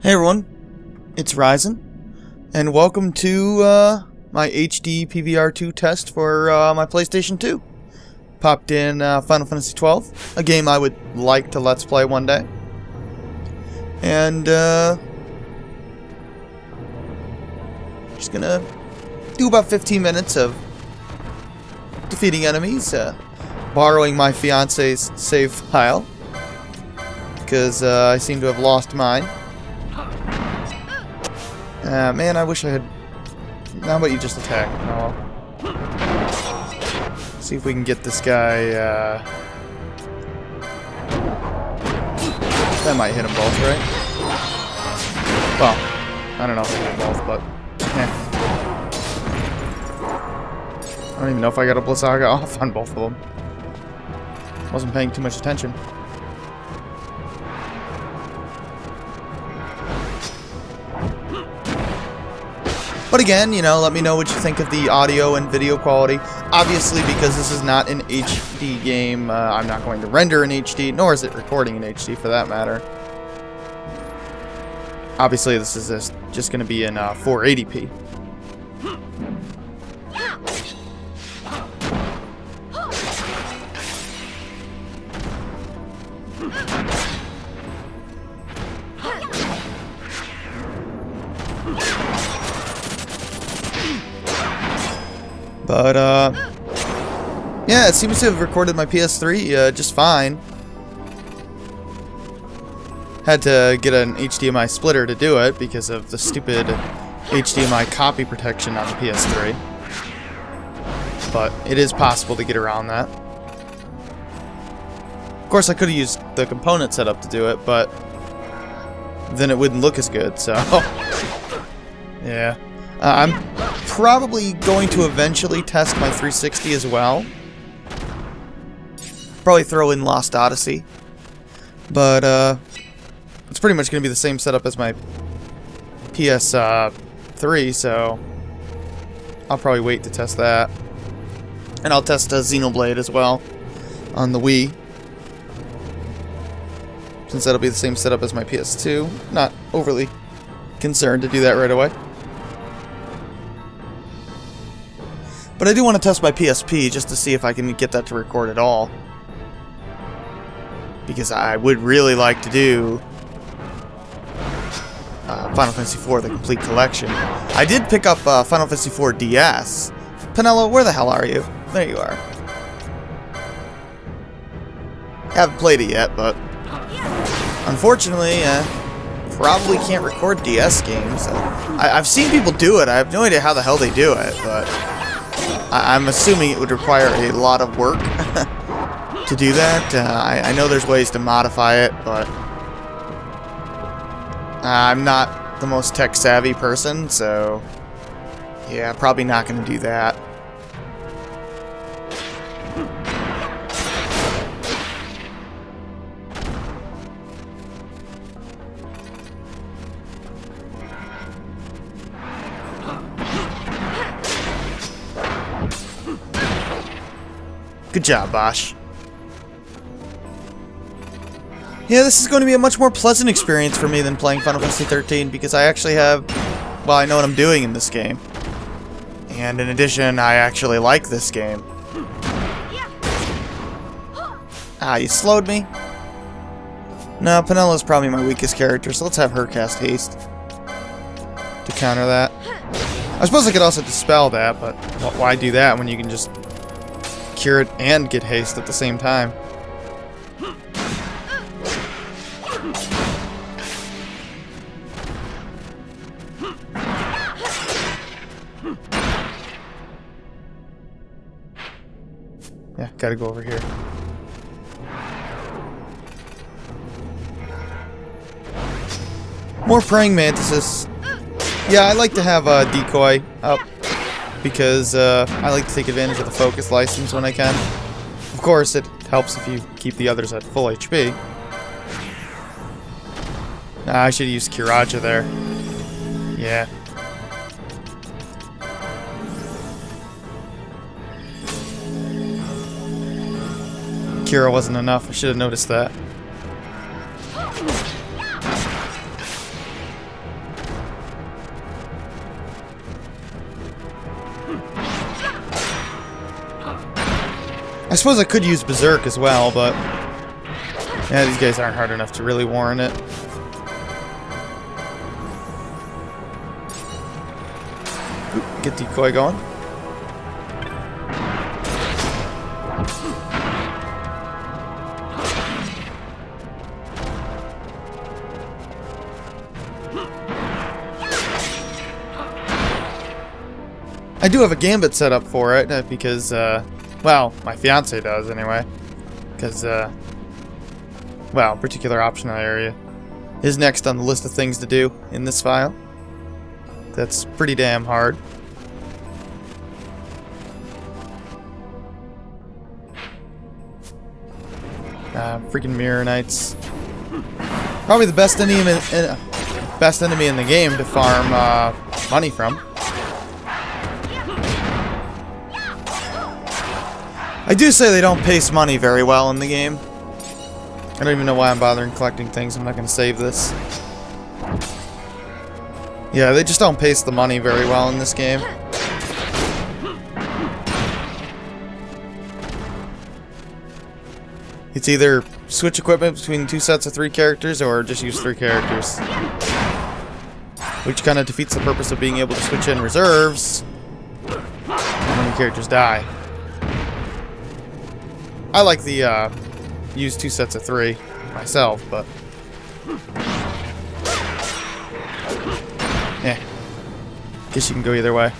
Hey everyone, it's Ryzen, and welcome to my HDPVR2 test for my PlayStation 2. Popped in Final Fantasy XII, a game I would like to Let's Play one day. And just gonna do about 15 minutes of defeating enemies, borrowing my fiance's save file, because I seem to have lost mine. Man, I wish I had... How about you just attack? Oh. See if we can get this guy, That might hit them both, right? Well, I don't know if they hit them both, but... I don't even know if I got a Blizzaga off on both of them. Wasn't paying too much attention. But again, you know, let me know what you think of the audio and video quality. Obviously, because this is not an HD game, I'm not going to render in HD, nor is it recording in HD for that matter. Obviously, this is just going to be in 480p. But, yeah, it seems to have recorded my PS3 just fine. Had to get an HDMI splitter to do it because of the stupid HDMI copy protection on the PS3. But it is possible to get around that. Of course, I could have used the component setup to do it, but then it wouldn't look as good, so... yeah. I'm probably going to eventually test my 360 as well. Probably throw in Lost Odyssey. But, it's pretty much going to be the same setup as my PS3, so I'll probably wait to test that. And I'll test Xenoblade as well on the Wii, since that'll be the same setup as my PS2. Not overly concerned to do that right away. But I do want to test my PSP just to see if I can get that to record at all. Because I would really like to do Final Fantasy IV, the complete collection. I did pick up Final Fantasy IV DS. Penelo, where the hell are you? There you are. Haven't played it yet, but unfortunately, probably can't record DS games. I've seen people do it. I have no idea how the hell they do it, but I'm assuming it would require a lot of work to do that. I know there's ways to modify it, but I'm not the most tech-savvy person, so yeah, probably not going to do that. Good job, Bosch. Yeah, this is going to be a much more pleasant experience for me than playing Final Fantasy XIII because I actually have... well, I know what I'm doing in this game. And in addition, I actually like this game. Ah, you slowed me? No, Penelo's probably my weakest character, so let's have her cast haste to counter that. I suppose I could also dispel that, but why do that when you can just cure it and get haste at the same time? Yeah, gotta go over here. More praying mantises. Yeah, I like to have a decoy up because I like to take advantage of the focus license when I can. Of course, it helps if you keep the others at full HP. Nah, I should have used Kiraja there. Yeah. Kira wasn't enough. I should have noticed that. I suppose I could use Berserk as well, but yeah, these guys aren't hard enough to really warrant it. Oop, get decoy going. I do have a gambit set up for it because, well, my fiance does anyway. Because, well, particular optional area is next on the list of things to do in this file. That's pretty damn hard. Freaking Mirror Knights. Probably the best enemy in the game to farm money from. I do say they don't pace money very well in the game. I don't even know why I'm bothering collecting things. I'm not going to save this. Yeah, they just don't pace the money very well in this game. It's either switch equipment between 2 sets of 3 characters or just use 3 characters. Which kind of defeats the purpose of being able to switch in reserves when the characters die. I like the use 2 sets of 3 myself, but yeah, guess you can go either way.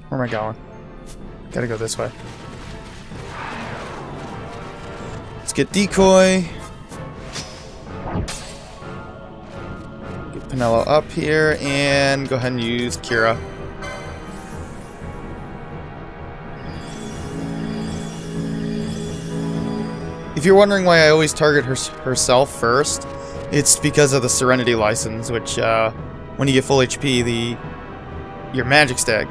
Where am I going? Gotta go this way. Let's get decoy. Get Pinello up here and go ahead and use Kira. If you're wondering why I always target herself first, it's because of the Serenity license, which when you get full HP, your magic stack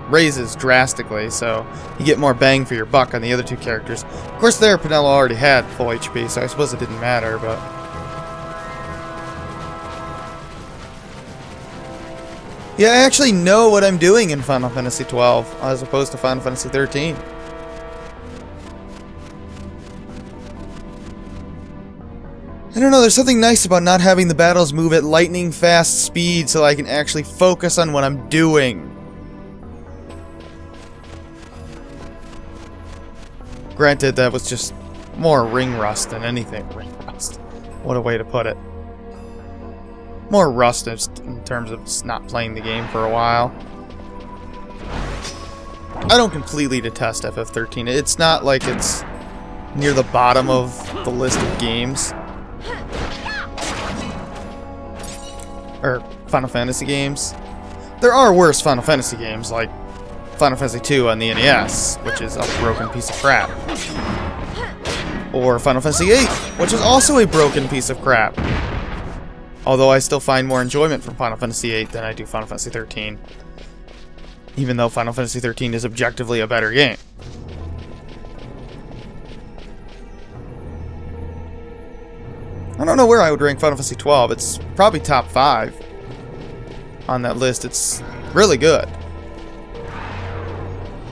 raises drastically, so you get more bang for your buck on the other 2 characters. Of course, there Pinello already had full HP, so I suppose it didn't matter, but yeah, I actually know what I'm doing in Final Fantasy XII as opposed to Final Fantasy XIII. I don't know, there's something nice about not having the battles move at lightning fast speed so I can actually focus on what I'm doing. Granted, that was just more ring rust than anything. Ring rust. What a way to put it. More rust just in terms of just not playing the game for a while. I don't completely detest FF13. It's not like it's near the bottom of the list of games. Or Final Fantasy games. There are worse Final Fantasy games, like Final Fantasy II on the NES, which is a broken piece of crap. Or Final Fantasy VIII, which is also a broken piece of crap. Although I still find more enjoyment from Final Fantasy VIII than I do Final Fantasy XIII. Even though Final Fantasy XIII is objectively a better game. I don't know where I would rank Final Fantasy XII. It's probably top 5 on that list. It's really good.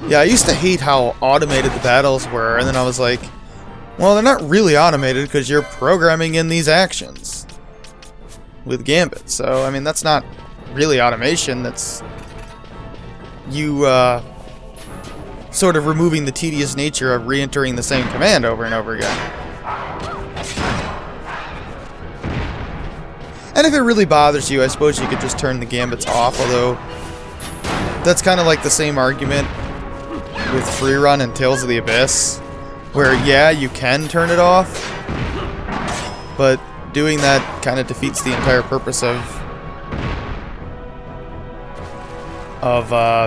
Yeah, I used to hate how automated the battles were, and then I was like, well, they're not really automated because you're programming in these actions with Gambit. So, I mean, that's not really automation. That's you sort of removing the tedious nature of re-entering the same command over and over again. And if it really bothers you, I suppose you could just turn the gambits off, although that's kind of like the same argument with Free Run and Tales of the Abyss, where, yeah, you can turn it off, but doing that kind of defeats the entire purpose of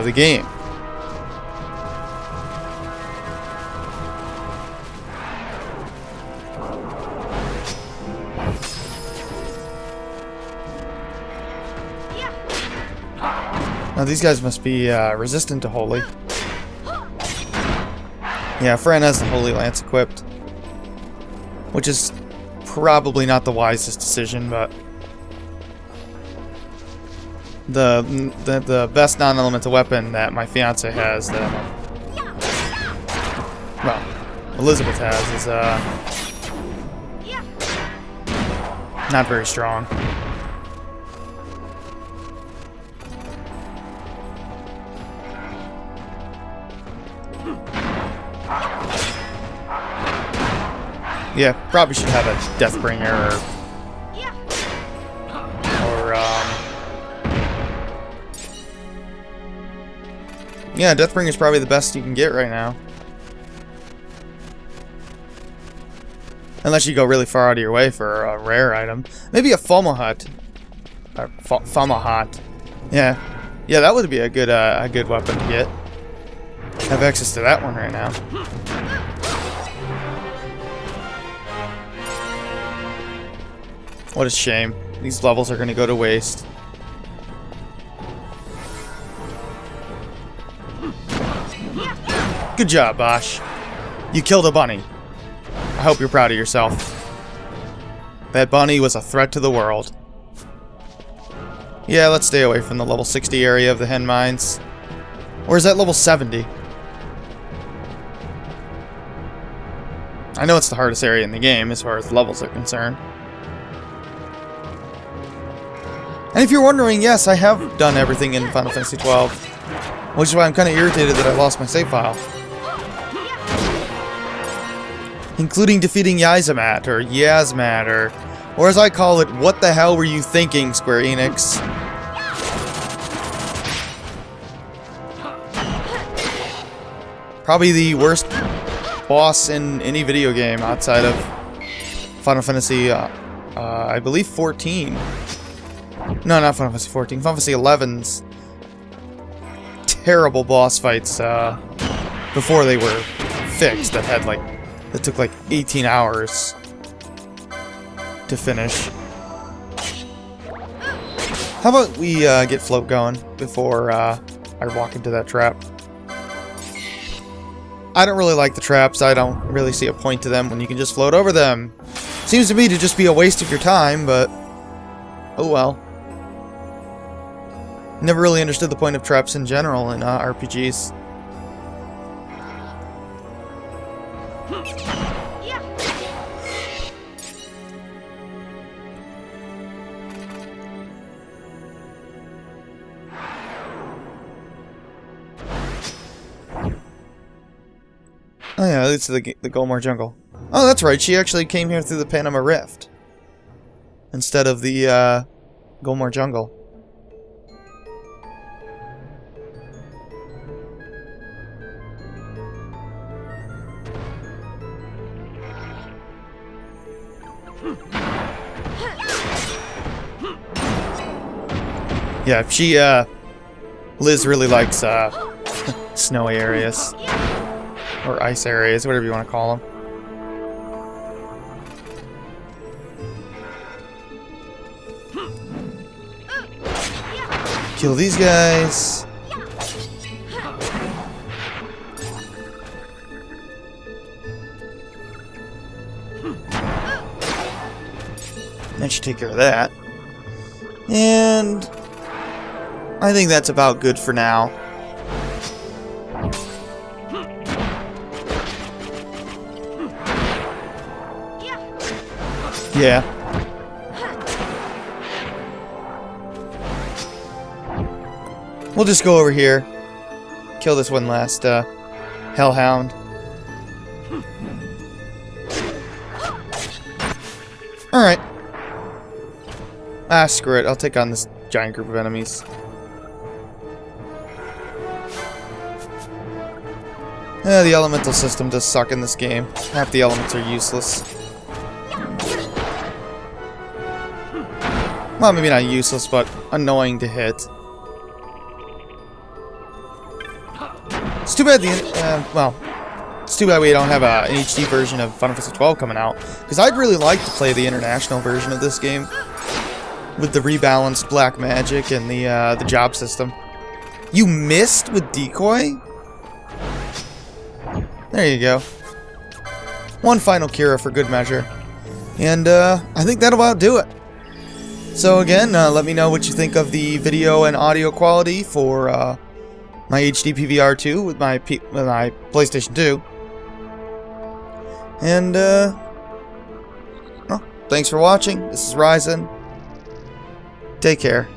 the game. Now these guys must be resistant to Holy. Yeah, Fran has the Holy Lance equipped, which is probably not the wisest decision, but the best non-elemental weapon that my fiance has, that well, Elizabeth has, is not very strong. Yeah, probably should have a Deathbringer or yeah, Deathbringer is probably the best you can get right now. Unless you go really far out of your way for a rare item. Maybe a Fomalhaut. Or Fomalhaut. Yeah. Yeah, that would be a good weapon to get. Have access to that one right now. What a shame. These levels are going to go to waste. Good job, Bosch. You killed a bunny. I hope you're proud of yourself. That bunny was a threat to the world. Yeah, let's stay away from the level 60 area of the hen mines. Or is that level 70? I know it's the hardest area in the game as far as levels are concerned. And if you're wondering, yes, I have done everything in Final Fantasy XII. Which is why I'm kind of irritated that I lost my save file. Including defeating Yzmat, or Yazmat, or as I call it, what the hell were you thinking, Square Enix? Probably the worst boss in any video game outside of Final Fantasy, I believe 14. No, not Final Fantasy 14. Final Fantasy XI's terrible boss fights before they were fixed that took like 18 hours to finish. How about we get float going before I walk into that trap? I don't really like the traps. I don't really see a point to them when you can just float over them. Seems to me to just be a waste of your time, but oh well. Never really understood the point of traps in general in RPGs. Oh yeah, it's the Golmar Jungle. Oh, that's right. She actually came here through the Panama Rift instead of the Golmar Jungle. Yeah, Liz really likes snowy areas. Or ice areas, whatever you want to call them. Kill these guys. That should take care of that. And I think that's about good for now. Yeah. We'll just go over here. Kill this one last Hellhound. Alright. Ah, screw it. I'll take on this giant group of enemies. Yeah, the elemental system does suck in this game. Half the elements are useless. Well, maybe not useless, but annoying to hit. It's too bad it's too bad we don't have an HD version of Final Fantasy XII coming out, because I'd really like to play the international version of this game with the rebalanced black magic and the job system. You missed with decoy? There you go. One final Kira for good measure. And I think that'll about do it. So again, let me know what you think of the video and audio quality for my HDPVR2 with my PlayStation 2. And well, thanks for watching. This is Ryzen. Take care.